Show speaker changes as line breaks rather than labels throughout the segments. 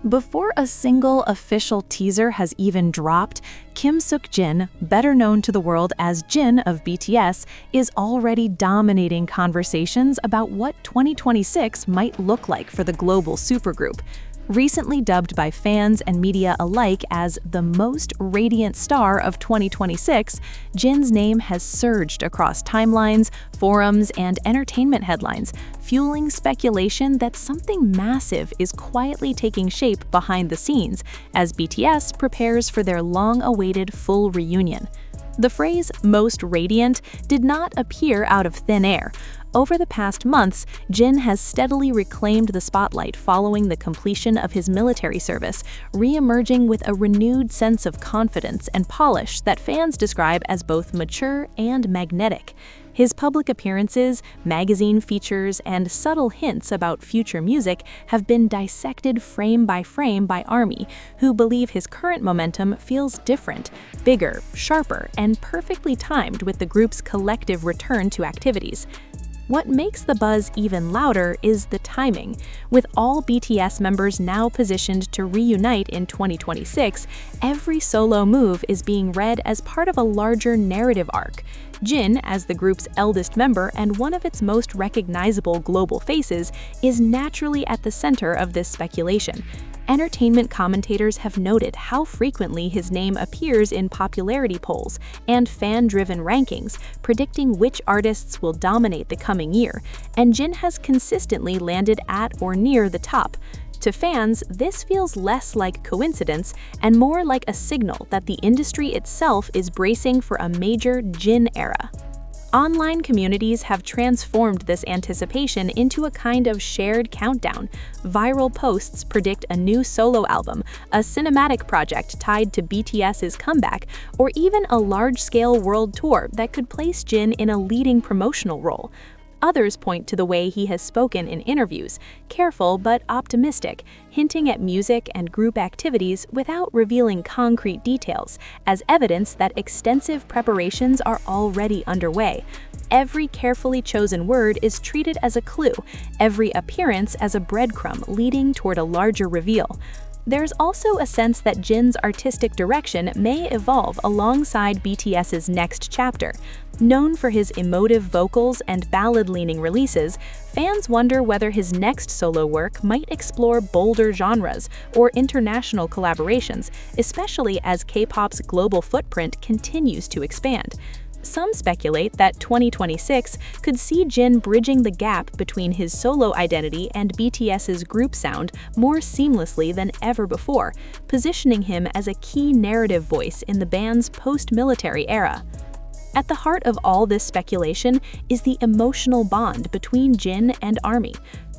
Before a single official teaser has even dropped, Kim Seok-jin, better known to the world as Jin of BTS, is already dominating conversations about what 2026 might look like for the global supergroup. Recently dubbed by fans and media alike as the most radiant star of 2026, Jin's name has surged across timelines, forums, and entertainment headlines, fueling speculation that something massive is quietly taking shape behind the scenes as BTS prepares for their long-awaited full reunion. The phrase "most radiant" did not appear out of thin air. Over the past months, Jin has steadily reclaimed the spotlight following the completion of his military service, re-emerging with a renewed sense of confidence and polish that fans describe as both mature and magnetic. His public appearances, magazine features, and subtle hints about future music have been dissected frame by ARMY, who believe his current momentum feels different, bigger, sharper, and perfectly timed with the group's collective return to activities. What makes the buzz even louder is the timing. With all BTS members now positioned to reunite in 2026, every solo move is being read as part of a larger narrative arc. Jin, as the group's eldest member and one of its most recognizable global faces, is naturally at the center of this speculation. Entertainment commentators have noted how frequently his name appears in popularity polls and fan-driven rankings, predicting which artists will dominate the coming year, and Jin has consistently landed at or near the top. To fans, this feels less like coincidence and more like a signal that the industry itself is bracing for a major Jin era. Online communities have transformed this anticipation into a kind of shared countdown. Viral posts predict a new solo album, a cinematic project tied to BTS's comeback, or even a large-scale world tour that could place Jin in a leading promotional role. Others point to the way he has spoken in interviews, careful but optimistic, hinting at music and group activities without revealing concrete details, as evidence that extensive preparations are already underway. Every carefully chosen word is treated as a clue, every appearance as a breadcrumb leading toward a larger reveal. There's also a sense that Jin's artistic direction may evolve alongside BTS's next chapter. Known for his emotive vocals and ballad-leaning releases, fans wonder whether his next solo work might explore bolder genres or international collaborations, especially as K-pop's global footprint continues to expand. Some speculate that 2026 could see Jin bridging the gap between his solo identity and BTS's group sound more seamlessly than ever before, positioning him as a key narrative voice in the band's post-military era. At the heart of all this speculation is the emotional bond between Jin and ARMY.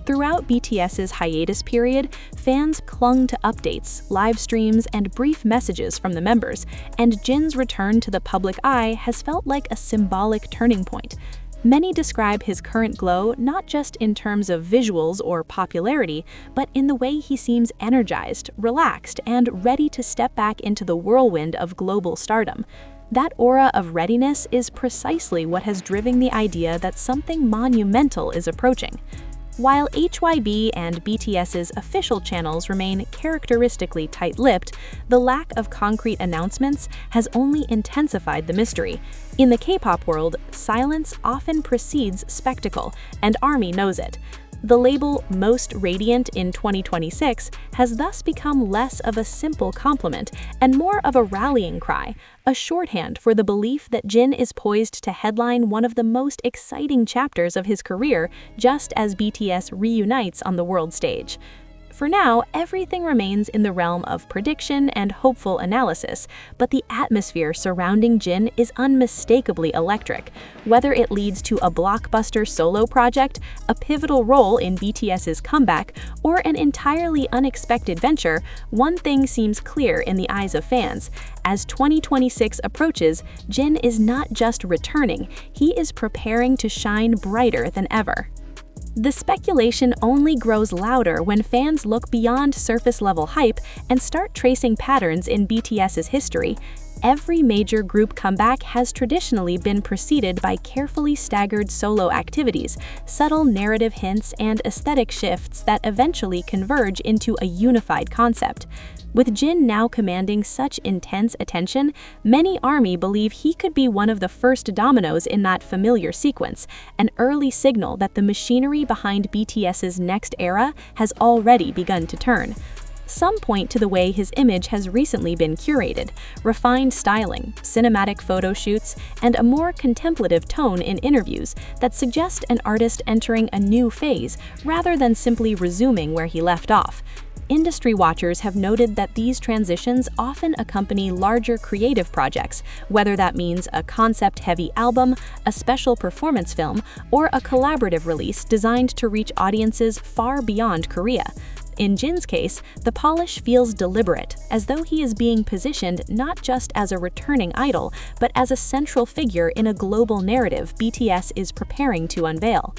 Throughout BTS's hiatus period, fans clung to updates, live streams, and brief messages from the members, and Jin's return to the public eye has felt like a symbolic turning point. Many describe his current glow not just in terms of visuals or popularity, but in the way he seems energized, relaxed, and ready to step back into the whirlwind of global stardom. That aura of readiness is precisely what has driven the idea that something monumental is approaching. While HYB and BTS's official channels remain characteristically tight-lipped, the lack of concrete announcements has only intensified the mystery. In the K-pop world, silence often precedes spectacle, and ARMY knows it. The label "Most Radiant in 2026" has thus become less of a simple compliment and more of a rallying cry, a shorthand for the belief that Jin is poised to headline one of the most exciting chapters of his career just as BTS reunites on the world stage. For now, everything remains in the realm of prediction and hopeful analysis, but the atmosphere surrounding Jin is unmistakably electric. Whether it leads to a blockbuster solo project, a pivotal role in BTS's comeback, or an entirely unexpected venture, one thing seems clear in the eyes of fans. As 2026 approaches, Jin is not just returning, he is preparing to shine brighter than ever. The speculation only grows louder when fans look beyond surface-level hype and start tracing patterns in BTS's history.
Every major group comeback has traditionally been preceded by carefully staggered solo activities, subtle narrative hints, and aesthetic shifts that eventually converge into a unified concept. With Jin now commanding such intense attention, many ARMY believe he could be one of the first dominoes in that familiar sequence, an early signal that the machinery behind BTS's next era has already begun to turn. Some point to the way his image has recently been curated: refined styling, cinematic photo shoots, and a more contemplative tone in interviews that suggest an artist entering a new phase rather than simply resuming where he left off. Industry watchers have noted that these transitions often accompany larger creative projects, whether that means a concept-heavy album, a special performance film, or a collaborative release designed to reach audiences far beyond Korea. In Jin's case, the polish feels deliberate, as though he is being positioned not just as a returning idol, but as a central figure in a global narrative BTS is preparing to unveil.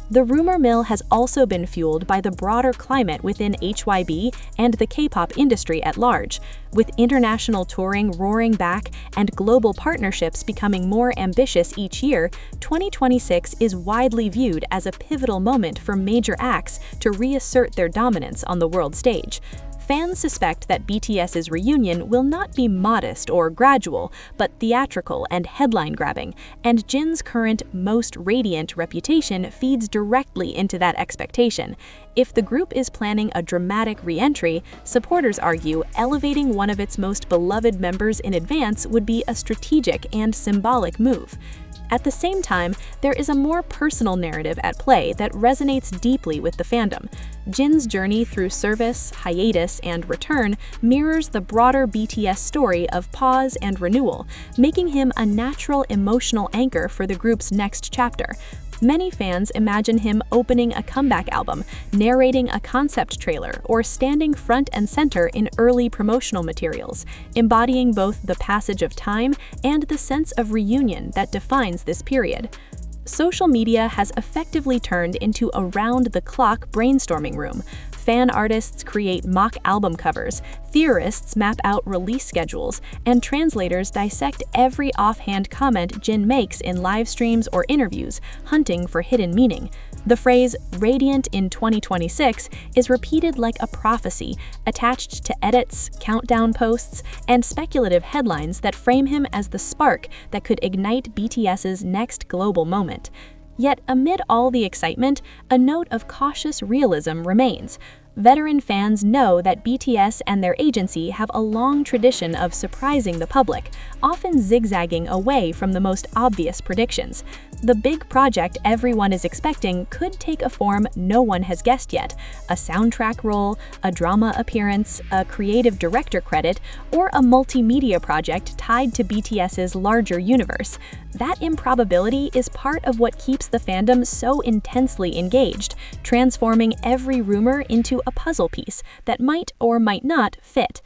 The rumor mill has also been fueled by the broader climate within HYB and the K-pop industry at large. With international touring roaring back and global partnerships becoming more ambitious each year, 2026 is widely viewed as a pivotal moment for major acts to reassert their dominance on the world stage. Fans suspect that BTS's reunion will not be modest or gradual, but theatrical and headline-grabbing, and Jin's current most radiant reputation feeds directly into that expectation. If the group is planning a dramatic re-entry, supporters argue elevating one of its most beloved members in advance would be a strategic and symbolic move. At the same time, there is a more personal narrative at play that resonates deeply with the fandom. Jin's journey through service, hiatus, and return mirrors the broader BTS story of pause and renewal, making him a natural emotional anchor for the group's next chapter. Many fans imagine him opening a comeback album, narrating a concept trailer, or standing front and center in early promotional materials, embodying both the passage of time and the sense of reunion that defines this period. Social media has effectively turned into a round-the-clock brainstorming room. Fan artists create mock album covers, theorists map out release schedules, and translators dissect every offhand comment Jin makes in live streams or interviews, hunting for hidden meaning. The phrase "radiant in 2026" is repeated like a prophecy, attached to edits, countdown posts, and speculative headlines that frame him as the spark that could ignite BTS's next global moment. Yet amid all the excitement, a note of cautious realism remains. Veteran fans know that BTS and their agency have a long tradition of surprising the public, often zigzagging away from the most obvious predictions. The big project everyone is expecting could take a form no one has guessed yet: a soundtrack role, a drama appearance, a creative director credit, or a multimedia project tied to BTS's larger universe. That improbability is part of what keeps the fandom so intensely engaged, transforming every rumor into a puzzle piece that might or might not fit.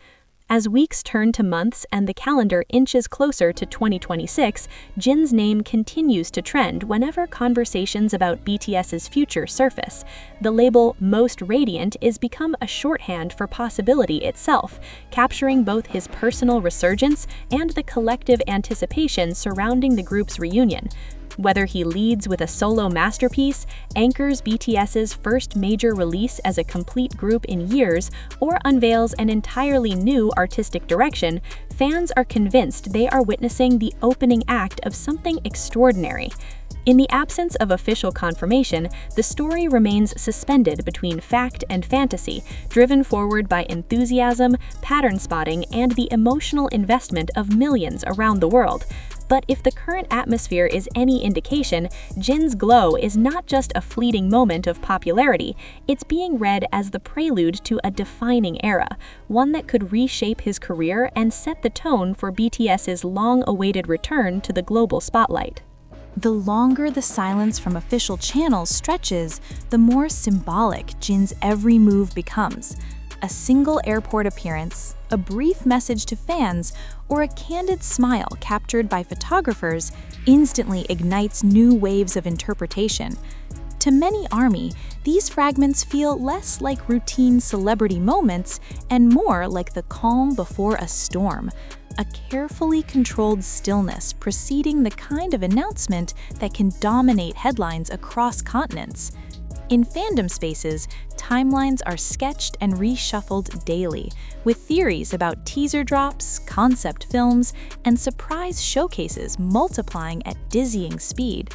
As weeks turn to months and the calendar inches closer to 2026, Jin's name continues to trend whenever conversations about BTS's future surface. The label "Most Radiant" is become a shorthand for possibility itself, capturing both his personal resurgence and the collective anticipation surrounding the group's reunion. Whether he leads with a solo masterpiece, anchors BTS's first major release as a complete group in years, or unveils an entirely new artistic direction, fans are convinced they are witnessing the opening act of something extraordinary. In the absence of official confirmation, the story remains suspended between fact and fantasy, driven forward by enthusiasm, pattern spotting, and the emotional investment of millions around the world. But if the current atmosphere is any indication, Jin's glow is not just a fleeting moment of popularity, it's being read as the prelude to a defining era, one that could reshape his career and set the tone for BTS's long-awaited return to the global spotlight.
The longer the silence from official channels stretches, the more symbolic Jin's every move becomes. A single airport appearance, a brief message to fans, or a candid smile captured by photographers instantly ignites new waves of interpretation. To many ARMY, these fragments feel less like routine celebrity moments and more like the calm before a storm. a carefully controlled stillness preceding the kind of announcement that can dominate headlines across continents. In fandom spaces, timelines are sketched and reshuffled daily, with theories about teaser drops, concept films, and surprise showcases multiplying at dizzying speed.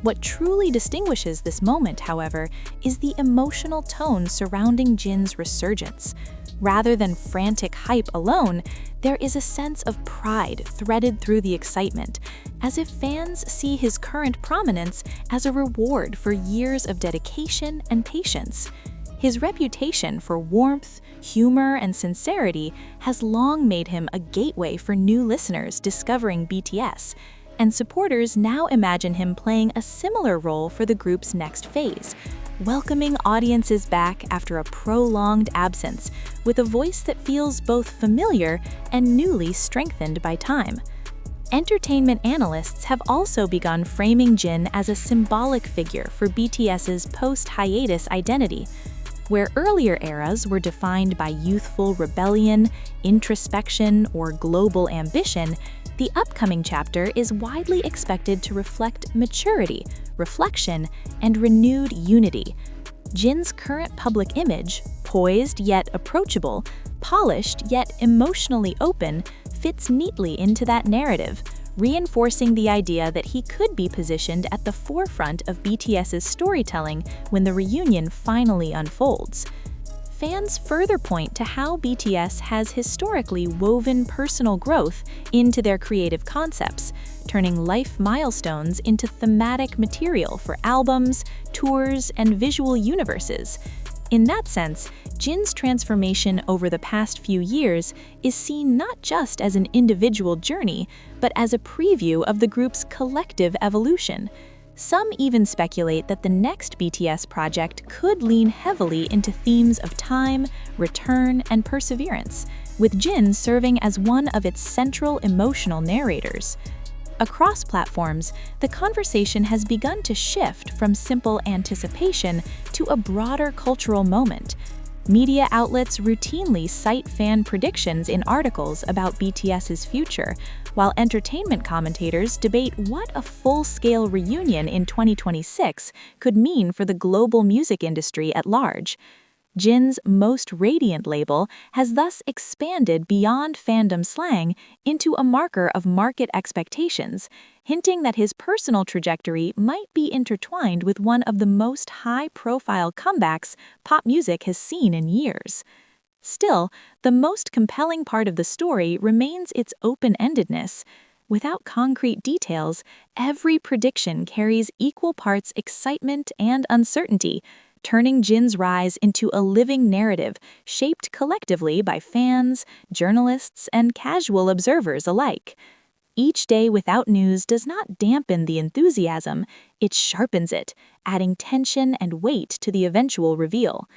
What truly distinguishes this moment, however, is the emotional tone surrounding Jin's resurgence. Rather than frantic hype alone, there is a sense of pride threaded through the excitement, as if fans see his current prominence as a reward for years of dedication and patience. His reputation for warmth, humor, and sincerity has long made him a gateway for new listeners discovering BTS, and supporters now imagine him playing a similar role for the group's next phase, welcoming audiences back after a prolonged absence with a voice that feels both familiar and newly strengthened by time. Entertainment analysts have also begun framing Jin as a symbolic figure for BTS's post-hiatus identity. Where earlier eras were defined by youthful rebellion, introspection, or global ambition, the upcoming chapter is widely expected to reflect maturity, reflection, and renewed unity. Jin's current public image, poised yet approachable, polished yet emotionally open, fits neatly into that narrative, reinforcing the idea that he could be positioned at the forefront of BTS's storytelling when the reunion finally unfolds. Fans further point to how BTS has historically woven personal growth into their creative concepts, turning life milestones into thematic material for albums, tours, and visual universes. In that sense, Jin's transformation over the past few years is seen not just as an individual journey, but as a preview of the group's collective evolution. Some even speculate that the next BTS project could lean heavily into themes of time, return, and perseverance, with Jin serving as one of its central emotional narrators. Across platforms, the conversation has begun to shift from simple anticipation to a broader cultural moment. Media outlets routinely cite fan predictions in articles about BTS's future, while entertainment commentators debate what a full-scale reunion in 2026 could mean for the global music industry at large. Jin's Most Radiant label has thus expanded beyond fandom slang into a marker of market expectations, hinting that his personal trajectory might be intertwined with one of the most high-profile comebacks pop music has seen in years. Still, the most compelling part of the story remains its open-endedness. Without concrete details, every prediction carries equal parts excitement and uncertainty, turning Jin's rise into a living narrative shaped collectively by fans, journalists, and casual observers alike. Each day without news does not dampen the enthusiasm, it sharpens it, adding tension and weight to the eventual reveal.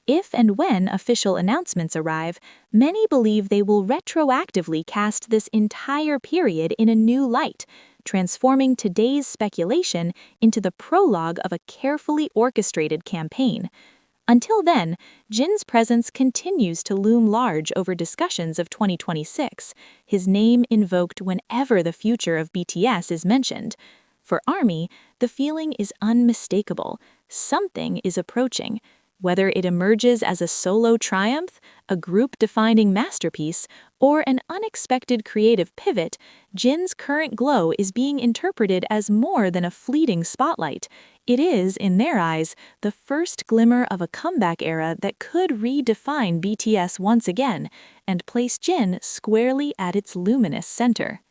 If and when official announcements arrive, many believe they will retroactively cast this entire period in a new light, transforming today's speculation into the prologue of a carefully orchestrated campaign. Until then, Jin's presence continues to loom large over discussions of 2026, his name invoked whenever the future of BTS is mentioned. For ARMY, the feeling is unmistakable. Something is approaching. Whether it emerges as a solo triumph, a group-defining masterpiece, or an unexpected creative pivot, Jin's current glow is being interpreted as more than a fleeting spotlight. It is, in their eyes, the first glimmer of a comeback era that could redefine BTS once again and place Jin squarely at its luminous center.